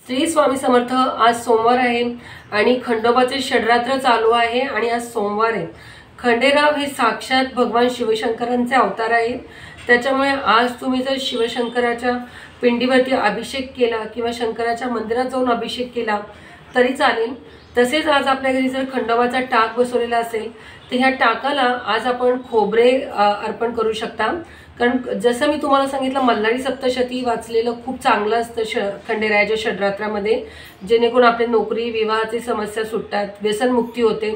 श्री स्वामी समर्थ। आज सोमवार आहे आणि खंडोबाचे षडरात्र चालू आहे आणि आज सोमवार आहे। खंडेराव हे साक्षात भगवान शिवशंकरांचे अवतार आहेत। त्याच्यामुळे आज तुम्ही जर शिवशंकराच्या पिंडीवरती अभिषेक केला किंवा शंकराच्या मंदिरात जाऊन अभिषेक केला तरी चालेल। तसेच आज आपल्या घरी जर खंडोबाचा टाक बसवलेला असेल तर ह्या टाकाला आज आपण खोबरे अर्पण करू शकता। कारण जसं मी तुम्हाला सांगितलं, मल्हारी सप्तशती वाचलेलं खूप चांगलं असतं खंडेरायाच्या षडरात्रामध्ये, जेणेकरून आपल्या नोकरी विवाहाची समस्या सुटतात, व्यसनमुक्ती होते।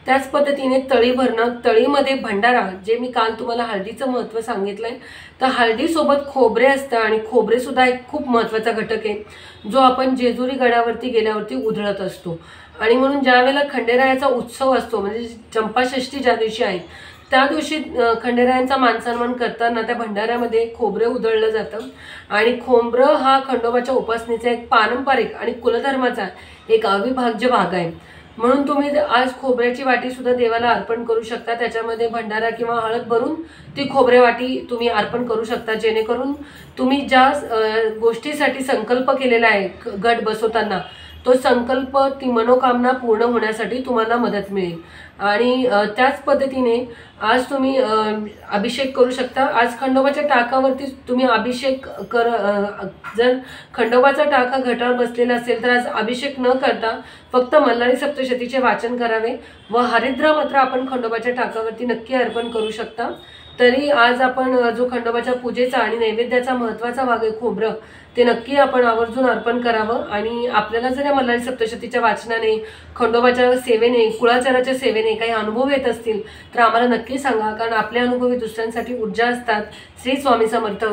त्याच पद्धतीने तळी भरणं, तळीमध्ये भंडारा, जे मी काल तुम्हाला हळदीचं महत्त्व सांगितलंय, तर हळदीसोबत खोबरे असतं आणि खोबरे सुद्धा एक खूप महत्त्वाचा घटक आहे जो आपण जेजुरी गडावरती गेल्यावरती उधळत असतो। आणि म्हणून ज्या वेळेला खंडेरायाचा उत्सव असतो, म्हणजे चंपाषष्ठी ज्या दिवशी आहे त्या दिवशी खंडेरायांचा मानसन्मान करताना त्या भंडाऱ्यामध्ये खोबरे उधळलं जातं। आणि खोबरं हा खंडोबाच्या उपासनेचा एक पारंपरिक आणि कुलधर्माचा एक अविभाज्य भाग आहे। म्हणून तुम्ही आज खोबऱ्याची वाटी सुद्धा देवाला अर्पण करू शकता। त्याच्यामध्ये भंडारा किंवा हळद भरून ती खोबरे वाटी तुम्ही अर्पण करू शकता, जेणेकरून तुम्ही ज्या गोष्टीसाठी संकल्प केलेला आहे गट बसवताना तो संकल्प, ती मनोकामना पूर्ण होण्यासाठी तुम्हाला मदत मिळेल। आणि त्याच पद्धतीने आज तुम्ही अभिषेक करू शकता। आज खंडोबाच्या टाकावरती तुम्ही अभिषेक जर खंडोबाचा टाका घटावर बसलेला असेल तर आज अभिषेक न करता फक्त मल्हारी सप्तशतीचे वाचन करावे व हरिद्रा मात्र आपण खंडोबाच्या टाकावरती नक्की अर्पण करू शकता। तरी आज आपण जो खंडोबाच्या पूजेचा आणि नैवेद्याचा महत्त्वाचा भाग आहे खोबरं, ते नक्की आपण आवर्जून अर्पण करावं। आणि आपल्याला जर या मल्हारी सप्तशतीच्या वाचनाने, खंडोबाच्या सेवेने, कुळाचाराच्या सेवेने काही अनुभव येत असतील तर आम्हाला नक्की सांगा, कारण आपले अनुभव दुसऱ्यांसाठी ऊर्जा असतात। श्री स्वामी समर्थ।